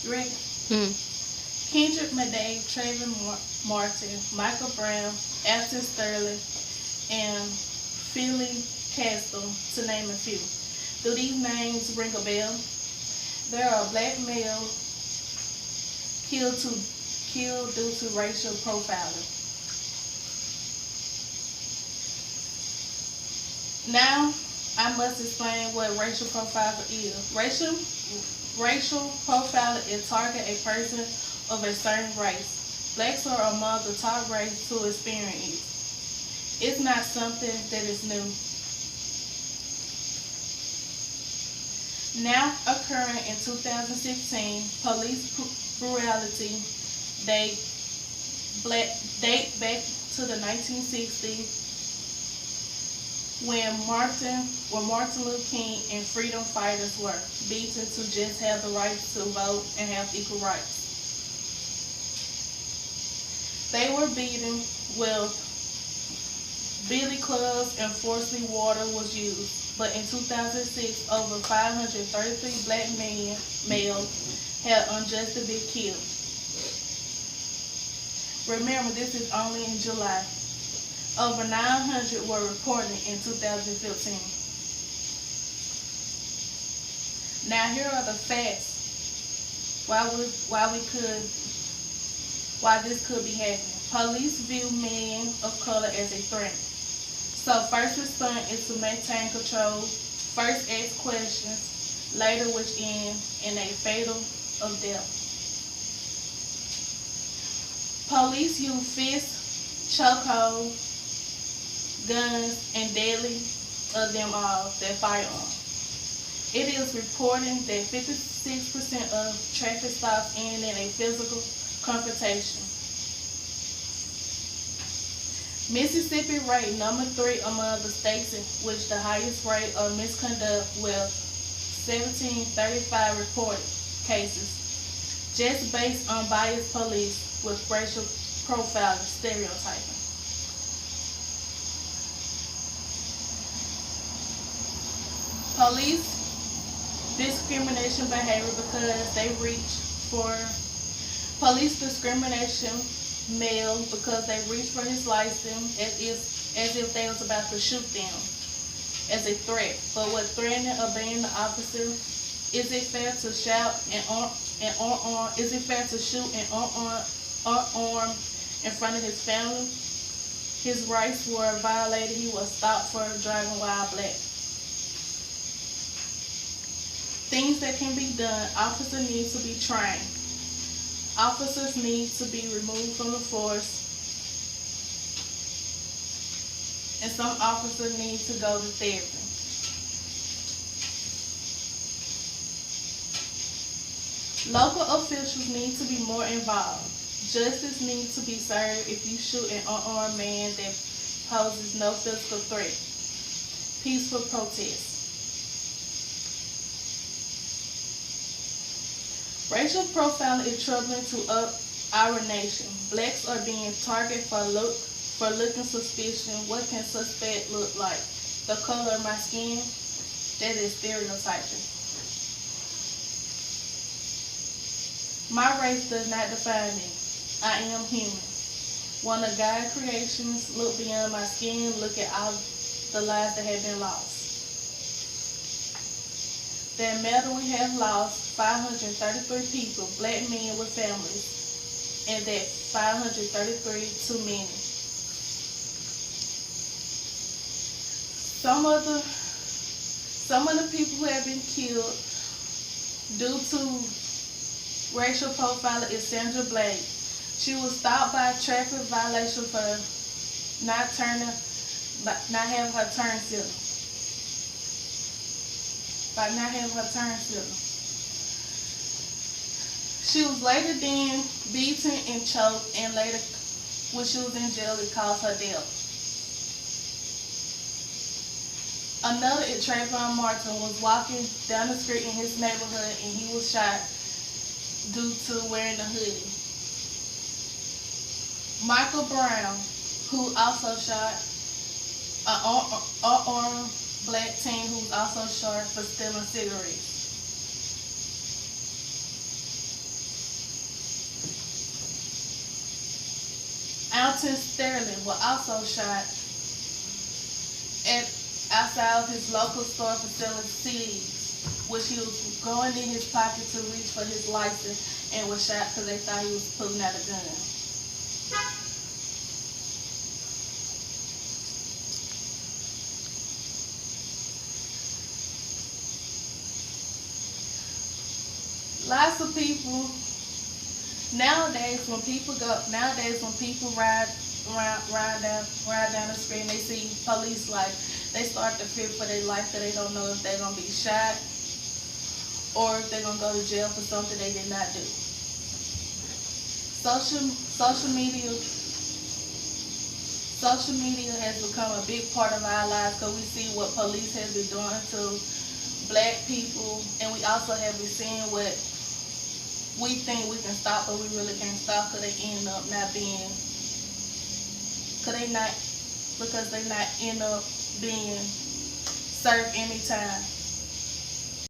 You ready? Mm. Kendrick Madey, Trayvon Martin, Michael Brown, Afton Sterling, and Philly Castle, to name a few. Do these names ring a bell? There are black male killed to killed due to racial profiling. Now, I must explain what racial profiling is. Racial profiling is target a person of a certain race. Blacks are among the top races to experience it. It's not something that is new. Now occurring in 2016, police brutality date, date back to the 1960s when Martin Luther King and freedom fighters were beaten to just have the right to vote and have equal rights. They were beaten with billy clubs and forcibly water was used. But in 2006, over 533 black males had unjustly been killed. Remember, this is only in July. Over 900 were reported in 2015. Now here are the facts why this could be happening. Police view men of color as a threat. So first response is to maintain control. First ask questions, later which end in a fatal of death. Police use fists, chokehold, guns, and deadly of them all, their firearms. It is reported that 56% of traffic stops end in a physical confrontation. Mississippi ranked number 3 among the states in which the highest rate of misconduct with 1735 reported cases, just based on biased police with racial profiling stereotyping. Police discrimination behavior because they reach for police discrimination male because they reach for his license as if they was about to shoot them as a threat. But what threatening obeying the officer? Is it fair to shout and unarmed? Is it fair to shoot and unarmed in front of his family? His rights were violated. He was stopped for driving while black. Things that can be done. Officers need to be trained. Officers need to be removed from the force. And some officers need to go to therapy. Local officials need to be more involved. Justice needs to be served if you shoot an unarmed man that poses no physical threat. Peaceful protest. Racial profiling is troubling to our nation. Blacks are being targeted for looking suspicious. What can suspect look like? The color of my skin? That is stereotyping. My race does not define me. I am human. One of God's creations. Look beyond my skin. Look at all the lives that have been lost. That matter we have lost 533 people, black men with families, and that 533 too many. Some of the people who have been killed due to racial profiling is Sandra Blake. She was stopped by a traffic violation for not having her turn signal. By not having her turn signal. She was later then beaten and choked, and later, when she was in jail, it caused her death. Another, Trayvon Martin, was walking down the street in his neighborhood, and he was shot due to wearing a hoodie. Michael Brown, who also shot an unarmed black teen who was also shot for stealing cigarettes. Martin Sterling was also shot at outside of his local store for selling CDs, which he was going in his pocket to reach for his license and was shot because they thought he was pulling out a gun. Lots of people nowadays when people ride down the street and they see police lights, they start to fear for their life because they don't know if they're gonna be shot or if they're gonna go to jail for something they did not do. Social media has become a big part of our lives because we see what police has been doing to black people, and we also have been seeing what we think we can stop, but we really can't stop because they end up not being, because they not end up being served any time.